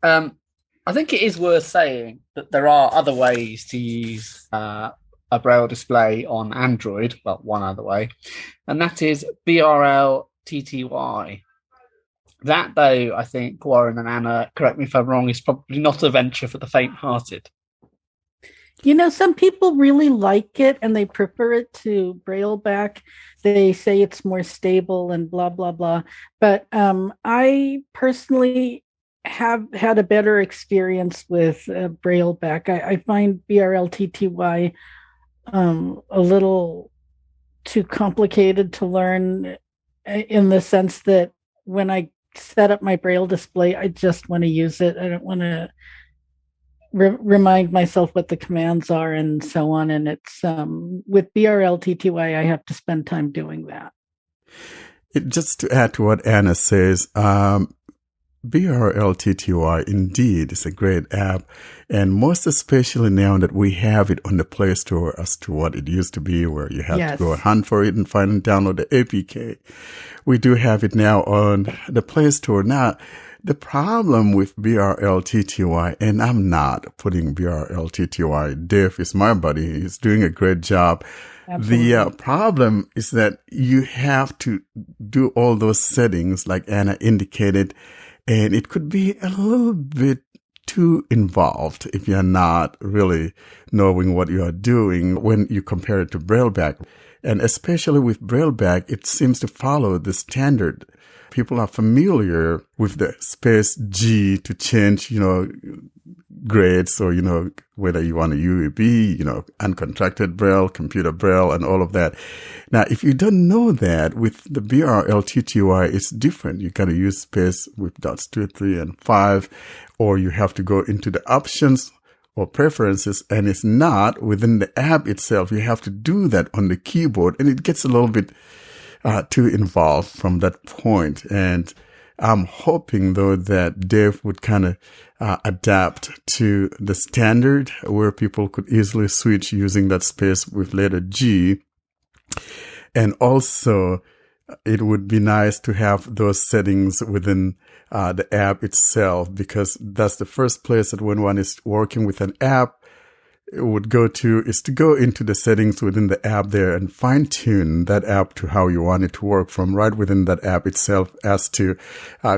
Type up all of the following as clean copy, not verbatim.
I think it is worth saying that there are other ways to use a Braille display on Android. Well, one other way, and that is BRLTTY. That, though, I think Warren and Anna, correct me if I'm wrong, is probably not a venture for the faint-hearted. Some people really like it and they prefer it to Brailleback. They say it's more stable and blah, blah, blah. But I personally have had a better experience with Brailleback. I find BRLTTY a little too complicated to learn in the sense that when I set up my Braille display, I just want to use it. I don't want to remind myself what the commands are and so on. And it's with BRLTTY, I have to spend time doing that. Just to add to what Anna says, BRLTTY indeed is a great app, and most especially now that we have it on the Play Store as to what it used to be, where you have to go hunt for it and find and download the APK. We do have it now on the Play Store. Now, the problem with BRLTTY, and I'm not putting BRLTTY, Dave is my buddy. He's doing a great job. Absolutely. The problem is that you have to do all those settings like Anna indicated, and it could be a little bit too involved if you're not really knowing what you are doing when you compare it to Brailleback. And especially with Brailleback, it seems to follow the standard. People are familiar with the space G to change, grades, or, whether you want a UAB, uncontracted Braille, computer Braille, and all of that. Now, if you don't know that, with the BRLTTY, it's different. You got to use space with dots 2, 3, and 5, or you have to go into the options or preferences, and it's not within the app itself. You have to do that on the keyboard, and it gets a little bit too involved from that point. And I'm hoping, though, that Dave would kind of adapt to the standard where people could easily switch using that space with letter G. And also, it would be nice to have those settings within the app itself, because that's the first place that when one is working with an app, it would go to is to go into the settings within the app there and fine tune that app to how you want it to work from right within that app itself as to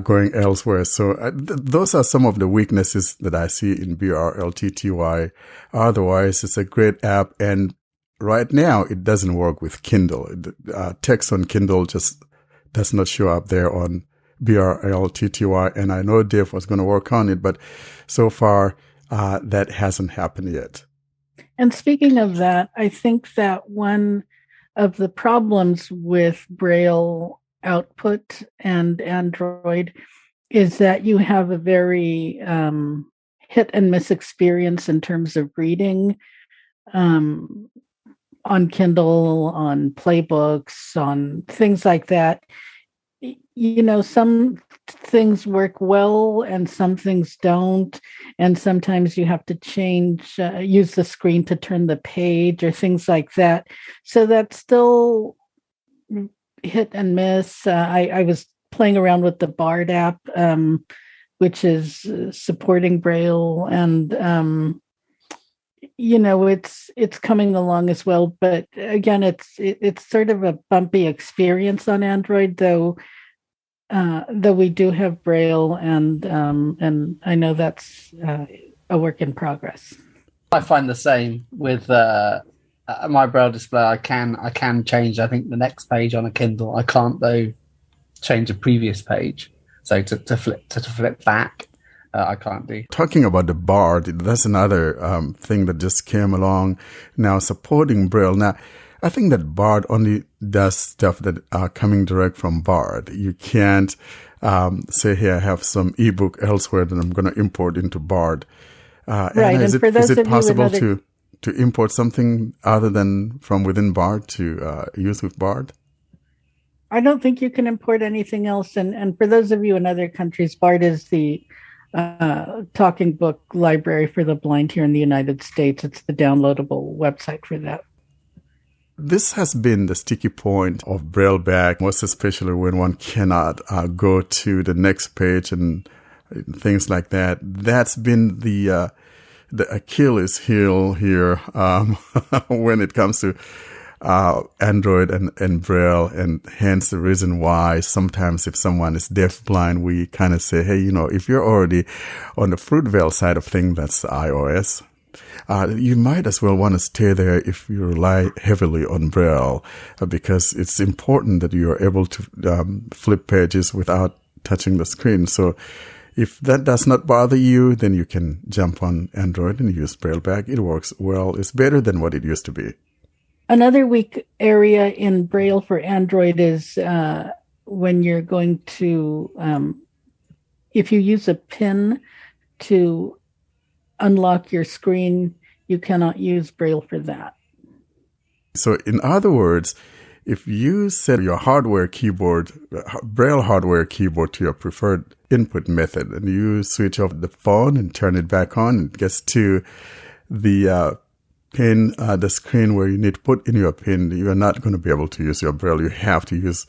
going elsewhere. So those are some of the weaknesses that I see in BRLTTY. Otherwise, it's a great app. And right now, it doesn't work with Kindle. Text on Kindle just does not show up there on BRLTTY. And I know Dave was going to work on it, but so far, that hasn't happened yet. And speaking of that, I think that one of the problems with Braille output and Android is that you have a very hit and miss experience in terms of reading on Kindle, on playbooks, on things like that. Some things work well and some things don't. And sometimes you have to use the screen to turn the page or things like that. So that's still hit and miss. I was playing around with the Bard app, which is supporting Braille, and it's coming along as well. But again, it's sort of a bumpy experience on Android, though we do have Braille, and I know that's a work in progress. I find the same with my Braille display. I can change, I think, the next page on a Kindle. I can't, though, change a previous page. So to flip back, I can't do. Talking about the Bard, that's another thing that just came along now, supporting Braille. Now, I think that Bard only does stuff that are coming direct from Bard. You can't say, here, I have some ebook elsewhere that I'm going to import into Bard. Right, and is for those it of you possible to import something other than from within Bard to use with Bard? I don't think you can import anything else. And for those of you in other countries, Bard is the talking book library for the blind here in the United States. It's the downloadable website for that. This has been the sticky point of Brailleback, most especially when one cannot go to the next page and things like that. That's been the Achilles heel here when it comes to Android and Braille, and hence the reason why sometimes if someone is deafblind, we kind of say, hey, if you're already on the Fruitvale side of things, that's iOS, you might as well want to stay there if you rely heavily on Braille, because it's important that you are able to flip pages without touching the screen. So if that does not bother you, then you can jump on Android and use Brailleback. It works well. It's better than what it used to be. Another weak area in Braille for Android is when you're going to, if you use a pin to unlock your screen, you cannot use Braille for that. So in other words, if you set your hardware keyboard, Braille hardware keyboard to your preferred input method, and you switch off the phone and turn it back on, it gets to the pin, the screen where you need to put in your pin, you are not going to be able to use your Braille. You have to use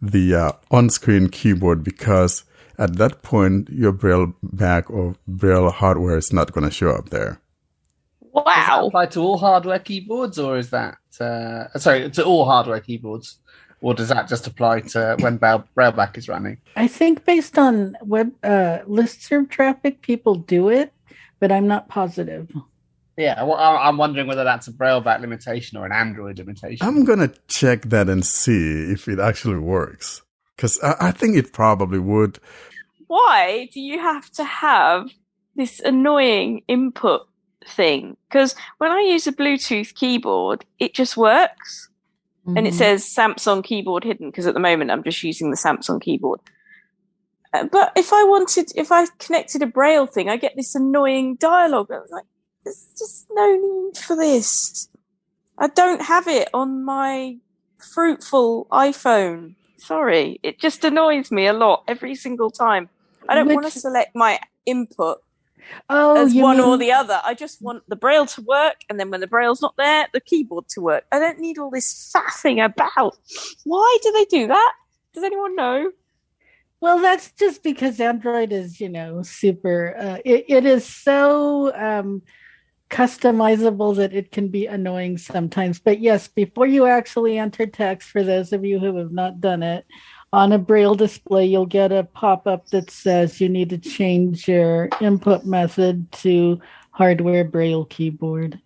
the on-screen keyboard, because at that point, your Brailleback or Braille hardware is not going to show up there. Wow. Does that apply to all hardware keyboards, or is that, to all hardware keyboards? Or does that just apply to when Brailleback is running? I think based on web listserv traffic, people do it, but I'm not positive. Yeah, well, I'm wondering whether that's a Brailleback limitation or an Android limitation. I'm going to check that and see if it actually works, because I think it probably would. Why do you have to have this annoying input thing? Because when I use a Bluetooth keyboard, it just works. Mm-hmm. And it says Samsung keyboard hidden, because at the moment I'm just using the Samsung keyboard. But if I connected a Braille thing, I get this annoying dialogue. I was like, there's just no need for this. I don't have it on my fruitful iPhone. Sorry. It just annoys me a lot every single time. I don't want to select my input as one or the other. I just want the Braille to work, and then when the Braille's not there, the keyboard to work. I don't need all this faffing about. Why do they do that? Does anyone know? Well, that's just because Android is, super. It is so customizable that it can be annoying sometimes. But yes, before you actually enter text, for those of you who have not done it, on a Braille display, you'll get a pop-up that says you need to change your input method to hardware Braille keyboard.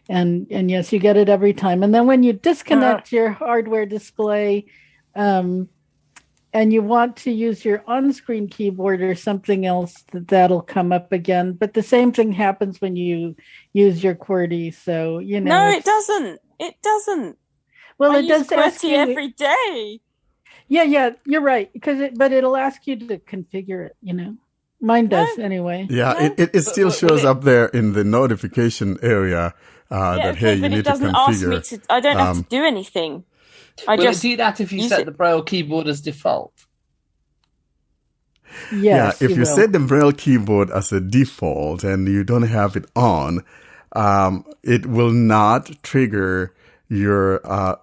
And yes, you get it every time. And then when you disconnect your hardware display, and you want to use your on-screen keyboard or something else, that'll come up again. But the same thing happens when you use your QWERTY. So, No, it doesn't. It doesn't. Well, I it does ask you every day. Yeah, you're right. But it'll ask you to configure it, Mine does anyway. Yeah, it still shows up there in the notification area that, hey, you need to configure. It doesn't ask me to, I don't have to do anything. Will it do that if you set the Braille keyboard as default? Yes, if you set the Braille keyboard as a default and you don't have it on, it will not trigger your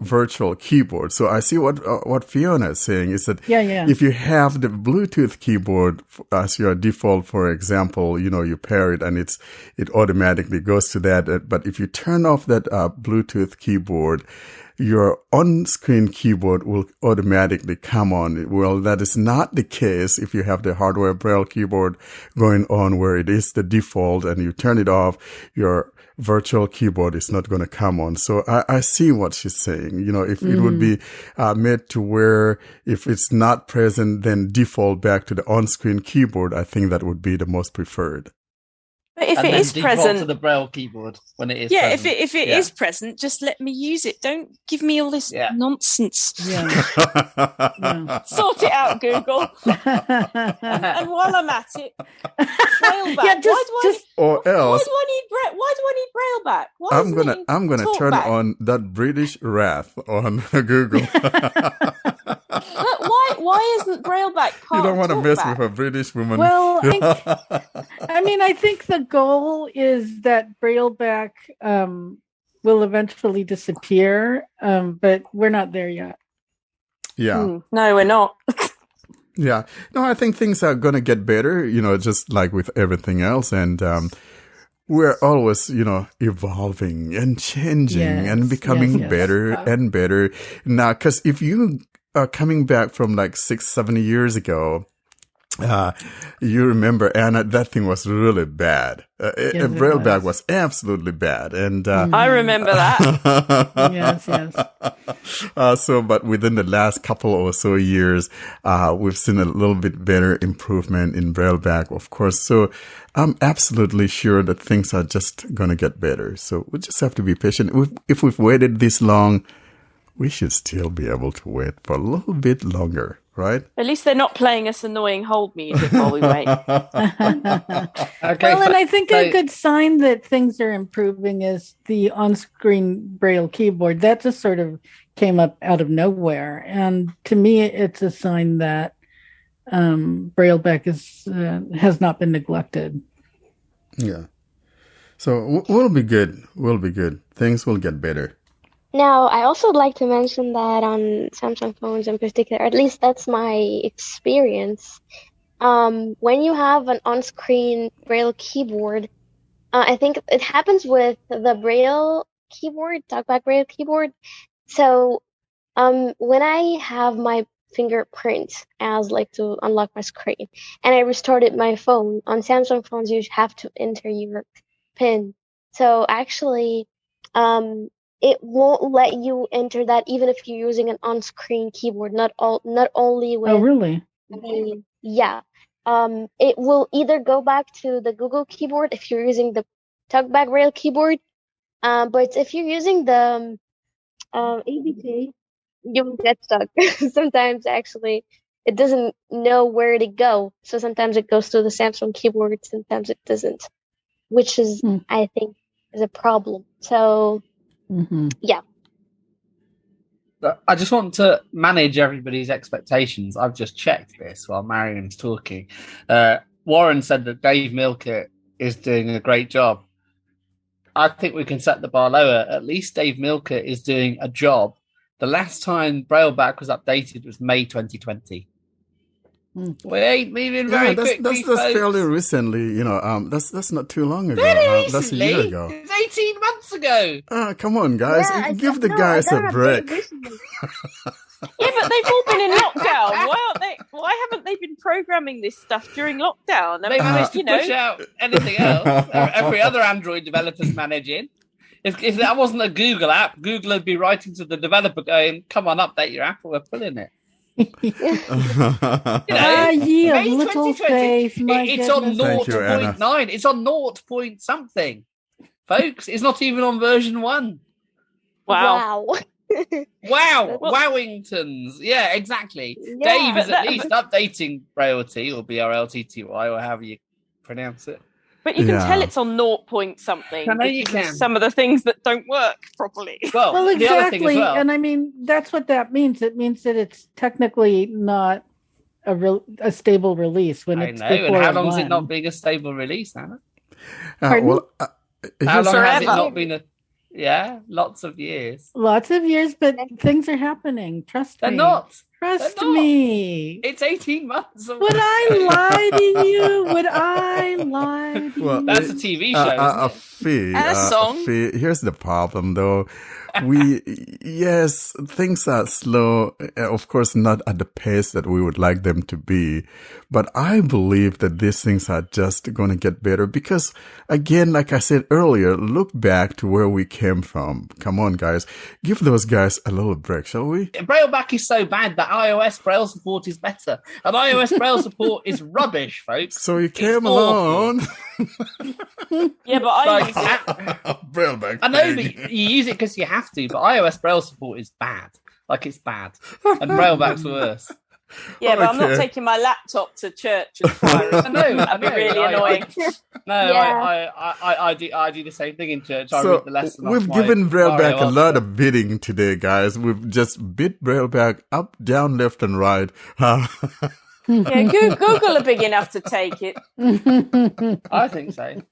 virtual keyboard. So I see what Fiona is saying is that if you have the Bluetooth keyboard as your default, for example, you pair it and it automatically goes to that. But if you turn off that Bluetooth keyboard, your on-screen keyboard will automatically come on. Well, that is not the case if you have the hardware Braille keyboard going on where it is the default and you turn it off, your virtual keyboard is not going to come on. So I see what she's saying. If it would be made to where if it's not present, then default back to the on-screen keyboard, I think that would be the most preferred. But if it is present to the Braille keyboard when it is present. if it is present, just let me use it. Don't give me all this nonsense. Yeah. Sort it out, Google. And while I'm at it, Brailleback. Why do I need Brailleback? I'm gonna turn on that British wrath on Google. But why isn't Brailleback part? You don't want to mess with a British woman. Well, I think the goal is that Brailleback will eventually disappear, but we're not there yet. Yeah. No, we're not. Yeah. No, I think things are going to get better, just like with everything else. And we're always, evolving and changing and becoming better and better. Now, because if you are coming back from like 6-7 years ago, you remember, Anna, that thing was really bad. Brailleback was absolutely bad. And I remember that. Yes. But within the last couple or so years, we've seen a little bit better improvement in Brailleback, of course. So I'm absolutely sure that things are just going to get better. So we just have to be patient. If we've waited this long, we should still be able to wait for a little bit longer, right? At least they're not playing us annoying hold music while we wait. Well, and I think a good sign that things are improving is the on-screen Braille keyboard. That just sort of came up out of nowhere. And to me, it's a sign that Brailleback has not been neglected. Yeah. So we'll be good. We'll be good. Things will get better. Now, I also like to mention that on Samsung phones in particular, at least that's my experience, when you have an on-screen Braille keyboard, I think it happens with the Braille keyboard, TalkBack Braille keyboard. So when I have my fingerprint as like to unlock my screen and I restarted my phone, on Samsung phones you have to enter your PIN. So actually, it won't let you enter that even if you're using an on-screen keyboard. Not only with. Oh, really? It will either go back to the Google keyboard if you're using the TalkBack Braille keyboard, but if you're using the ABK, you'll get stuck. Sometimes actually it doesn't know where to go, so sometimes it goes to the Samsung keyboard, sometimes it doesn't, which is I think is a problem. So. Yeah. I just want to manage everybody's expectations. I've just checked this while Marion's talking. Warren said that Dave Milkett is doing a great job. I think we can set the bar lower. At least Dave Milkett is doing a job. The last time Brailleback was updated was May 2020. We ain't moving very quickly, that's fairly recently, that's not too long ago. That's a year ago. It's 18 months ago. Come on, guys. Give the guys a break. Yeah, but they've all been in lockdown. Why haven't they been programming this stuff during lockdown? They managed to push out anything else. Every other Android developer's managing. If that wasn't a Google app, Google would be writing to the developer going, come on, update your app or we're pulling it. Little faith. It's on 0.9. It's on 0. something. Folks, it's not even on version 1. Wow. Wow. Wowingtons. Yeah, exactly. Yeah, Dave is at least updating Brltty or Brltty or however you pronounce it. But you can tell it's on 0. something. I know you can. Some of the things that don't work properly. Well, exactly. The other thing as well, and I mean, that's what that means. It means that it's technically not a stable release when it's before. And how long has it not been a stable release, Anna? How long has it not been lots of years. Lots of years, but things are happening. Trust me. They're not. Trust me. It's 18 months away. Would I lie to you? Would I lie to you? That's a TV show. And a song. Here's the problem, though. Things are slow, of course, not at the pace that we would like them to be. But I believe that these things are just going to get better because, again, like I said earlier, look back to where we came from. Come on, guys. Give those guys a little break, shall we? Brailleback is so bad that iOS Braille support is better. And iOS Braille support is rubbish, folks. So you came along. Yeah, but I use Brailleback. I know, but you use it because you have to. But iOS Braille support is bad. It's bad. And Brailleback's worse. Yeah, but I'm not taking my laptop to church and fire it. That'd be really annoying. I do the same thing in church. I read the lesson. We've given Brailleback a lot of bidding today, guys. We've just bid Brailleback up, down, left, and right. Google are big enough to take it. I think so.